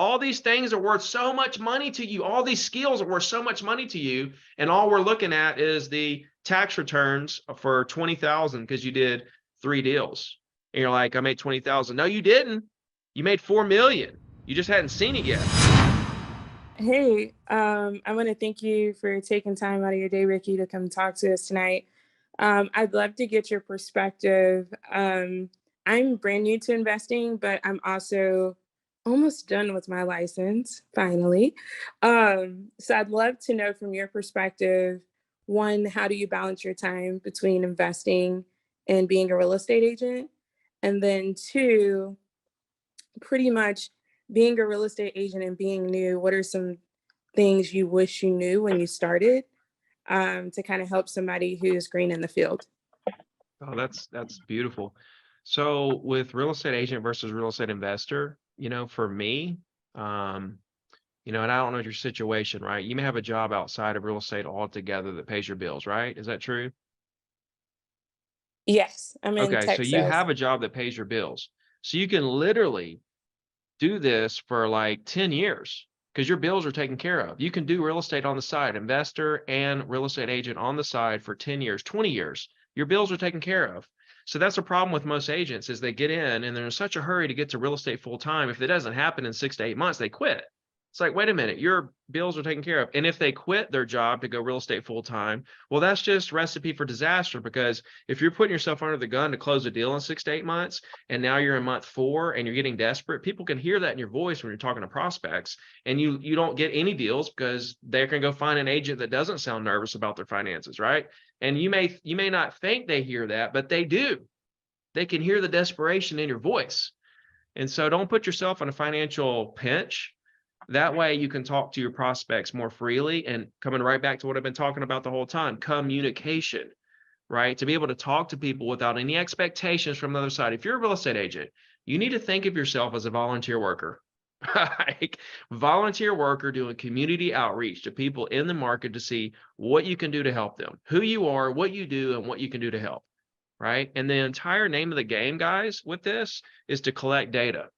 All these things are worth so much money to you. All these skills are worth so much money to you. And all we're looking at is the tax returns for 20,000 because you did 3 deals. And you're like, I made 20,000. No, you didn't. You made 4 million. You just hadn't seen it yet. Hey, I want to thank you for taking time out of your day, Ricky, to come talk to us tonight. I'd love to get your perspective. I'm brand new to investing, but I'm also almost done with my license, finally. So I'd love to know from your perspective, one, how do you balance your time between investing and being a real estate agent? And then two, pretty much being a real estate agent and being new, what are some things you wish you knew when you started to kind of help somebody who's green in the field? Oh, that's beautiful. So with real estate agent versus real estate investor, for me, um, and I don't know your situation, right? You may have a job outside of real estate altogether that pays your bills, right? Is that true? Yes, I'm in Okay, so tech you sales. have a job that pays your bills. So you can literally do this for like 10 years because your bills are taken care of. You can do real estate on the side, investor and real estate agent on the side for 10 years, 20 years. Your bills are taken care of. So that's a problem with most agents is they get in and they're in such a hurry to get to real estate full time. If it doesn't happen in 6 to 8 months, they quit. It's like, wait a minute, your bills are taken care of. And if they quit their job to go real estate full time, well, that's just recipe for disaster because if you're putting yourself under the gun to close a deal in 6 to 8 months, and now you're in month 4 and you're getting desperate, people can hear that in your voice when you're talking to prospects, and you don't get any deals because they're going to go find an agent that doesn't sound nervous about their finances, right? And you may not think they hear that, but they do. They can hear the desperation in your voice. And so don't put yourself in a financial pinch. That way you can talk to your prospects more freely, and coming right back to what I've been talking about the whole time, communication, right? To be able to talk to people without any expectations from the other side. If you're a real estate agent, you need to think of yourself as a volunteer worker. Like volunteer worker doing community outreach to people in the market to see what you can do to help them, who you are, what you do, and what you can do to help, right? And the entire name of the game, guys, with this is to collect data.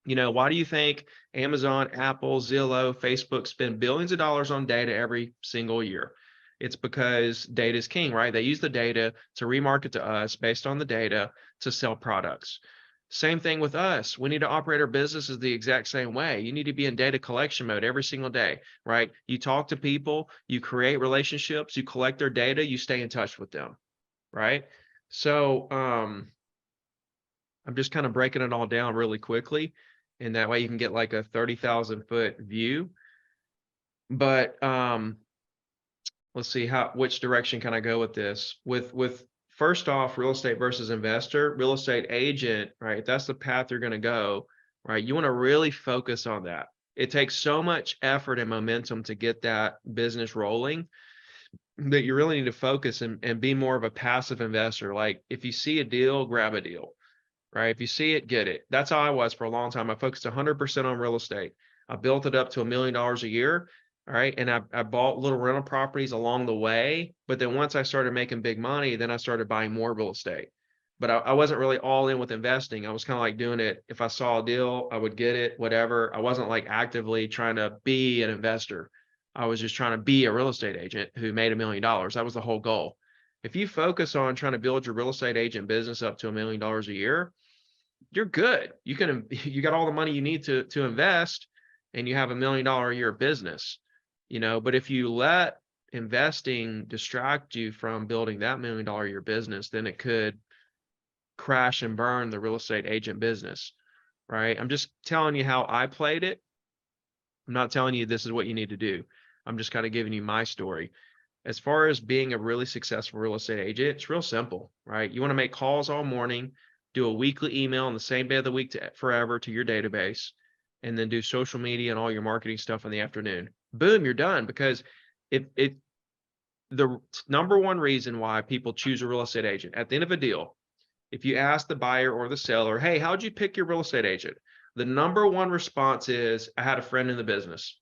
Why do you think Amazon, Apple, Zillow, Facebook spend billions of dollars on data every single year? It's because data is king, right? They use the data to remarket to us based on the data to sell products. Same thing with us. We need to operate our businesses the exact same way. You need to be in data collection mode every single day, right? You talk to people, you create relationships, you collect their data, you stay in touch with them, right? So, I'm just kind of breaking it all down really quickly, and that way you can get like a 30,000-foot view. But let's see which direction can I go with this? With first off, real estate versus investor, real estate agent, right? That's the path you're going to go, right? You want to really focus on that. It takes so much effort and momentum to get that business rolling that you really need to focus and be more of a passive investor. Like if you see a deal, grab a deal, right? If you see it, get it. That's how I was for a long time. I focused 100% on real estate. I built it up to $1 million a year. All right. And I bought little rental properties along the way. But then once I started making big money, then I started buying more real estate. But I wasn't really all in with investing. I was kind of like doing it. If I saw a deal, I would get it, whatever. I wasn't like actively trying to be an investor. I was just trying to be a real estate agent who made $1 million. That was the whole goal. If you focus on trying to build your real estate agent business up to $1 million a year, you're good. You got all the money you need to invest, and you have $1 million a year business, but if you let investing distract you from building that $1 million a year business, then it could crash and burn the real estate agent business, right? I'm just telling you how I played it. I'm not telling you this is what you need to do. I'm just kind of giving you my story. As far as being a really successful real estate agent, it's real simple, right? You want to make calls all morning, do a weekly email on the same day of the week forever to your database, and then do social media and all your marketing stuff in the afternoon. Boom, you're done. Because it the number one reason why people choose a real estate agent at the end of a deal, if you ask the buyer or the seller, hey, how'd you pick your real estate agent? The number one response is, I had a friend in the business.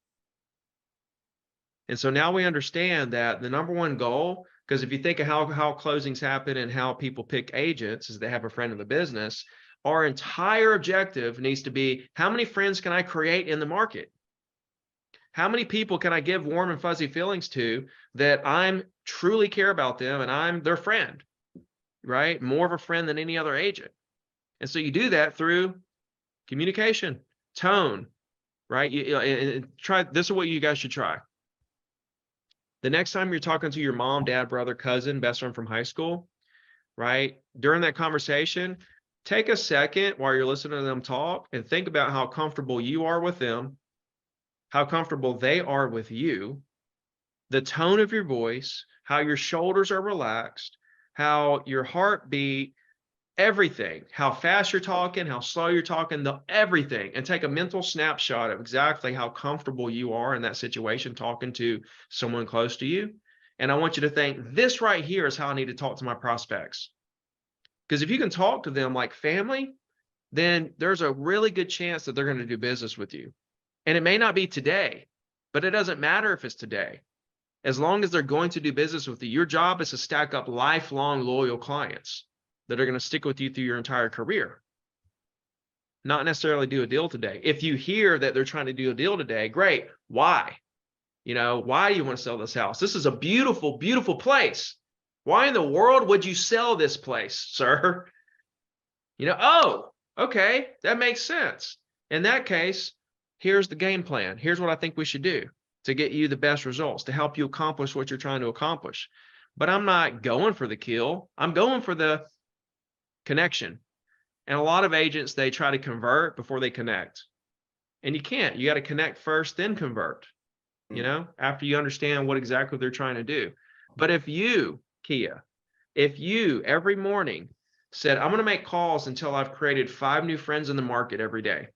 And so now we understand that the number one goal, because if you think of how closings happen and how people pick agents, is they have a friend in the business. Our entire objective needs to be, how many friends can I create in the market? How many people can I give warm and fuzzy feelings to that I'm truly care about them and I'm their friend, right? More of a friend than any other agent. And so you do that through communication, tone, right? Try, this is what you guys should try. The next time you're talking to your mom, dad, brother, cousin, best friend from high school, right? During that conversation, take a second while you're listening to them talk and think about how comfortable you are with them, how comfortable they are with you, the tone of your voice, how your shoulders are relaxed, how your heartbeat, everything, how fast you're talking, how slow you're talking, everything, and take a mental snapshot of exactly how comfortable you are in that situation talking to someone close to you. And I want you to think, this right here is how I need to talk to my prospects. Because if you can talk to them like family, then there's a really good chance that they're going to do business with you. And it may not be today, but it doesn't matter if it's today. As long as they're going to do business with you, your job is to stack up lifelong loyal clients that are going to stick with you through your entire career. Not necessarily do a deal today. If you hear that they're trying to do a deal today, great. Why? You know, why do you want to sell this house? This is a beautiful, beautiful place. Why in the world would you sell this place, sir? You know, oh, okay, that makes sense. In that case, here's the game plan. Here's what I think we should do to get you the best results, to help you accomplish what you're trying to accomplish. But I'm not going for the kill. I'm going for the connection. And a lot of agents, they try to convert before they connect. And you can't. You got to connect first, then convert, you know, after you understand what exactly they're trying to do. But if you, Kia, if you every morning said, I'm going to make calls until I've created 5 new friends in the market every day.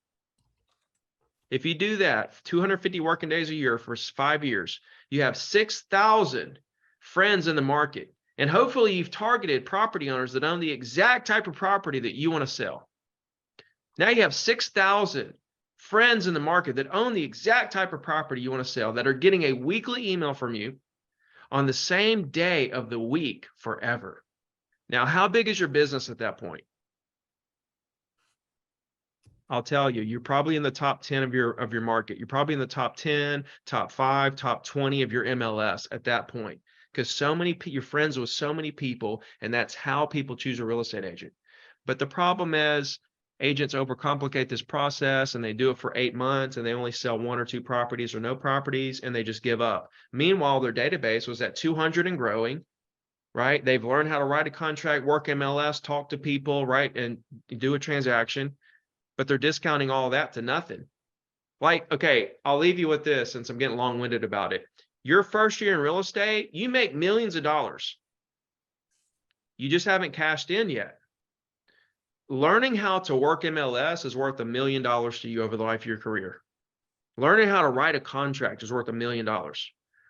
If you do that 250 working days a year for 5 years, you have 6,000 friends in the market. And hopefully you've targeted property owners that own the exact type of property that you want to sell. Now you have 6,000 friends in the market that own the exact type of property you want to sell, that are getting a weekly email from you on the same day of the week forever. Now, how big is your business at that point? I'll tell you, you're probably in the top 10 of your market. You're probably in the top 10, top 5, top 20 of your MLS at that point, because so many, you're friends with so many people, and that's how people choose a real estate agent. But the problem is agents overcomplicate this process, and they do it for 8 months, and they only sell 1 or 2 properties or no properties, and they just give up. Meanwhile, their database was at 200 and growing, right? They've learned how to write a contract, work MLS, talk to people, right, and do a transaction. But they're discounting all that to nothing. Like, okay, I'll leave you with this since I'm getting long-winded about it. Your first year in real estate, you make millions of dollars. You just haven't cashed in yet. Learning how to work MLS is worth $1 million to you over the life of your career. Learning how to write a contract is worth $1 million.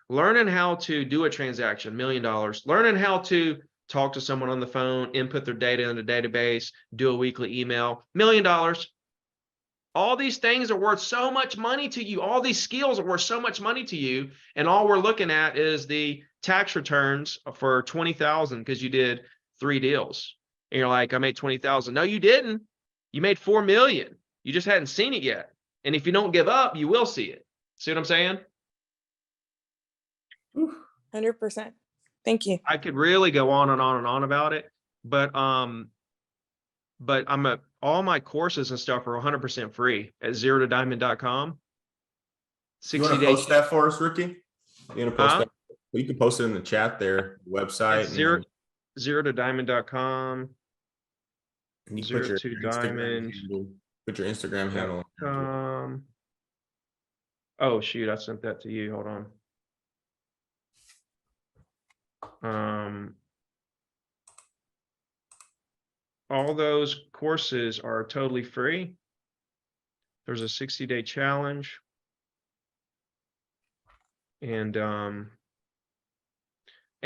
Learning how to do a transaction, $1 million. Learning how to talk to someone on the phone, input their data in a database, do a weekly email, $1 million. All these things are worth so much money to you. All these skills are worth so much money to you. And all we're looking at is the tax returns for 20,000 because you did 3 deals. And you're like, I made 20,000. No, you didn't. You made 4 million. You just hadn't seen it yet. And if you don't give up, you will see it. See what I'm saying? 100%. Thank you. I could really go on and on and on about it, but all my courses and stuff are 100% free at ZeroToDiamond.com. 60 you want to post that for us, Ricky? You want to post that? You can post it in the chat there, website. ZeroToDiamond.com. And you put your Instagram handle. Oh shoot, I sent that to you. Hold on. All those courses are totally free. There's a 60-day challenge. And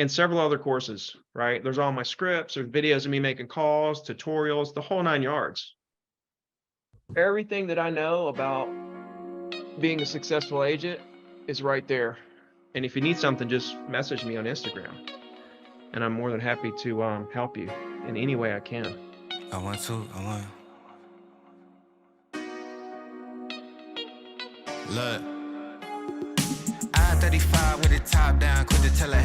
several other courses, right? There's all my scripts, there's videos of me making calls, tutorials, the whole 9 yards. Everything that I know about being a successful agent is right there. And if you need something, just message me on Instagram. And I'm more than happy to help you in any way I can. Look, I-35 with the top down, quit the tele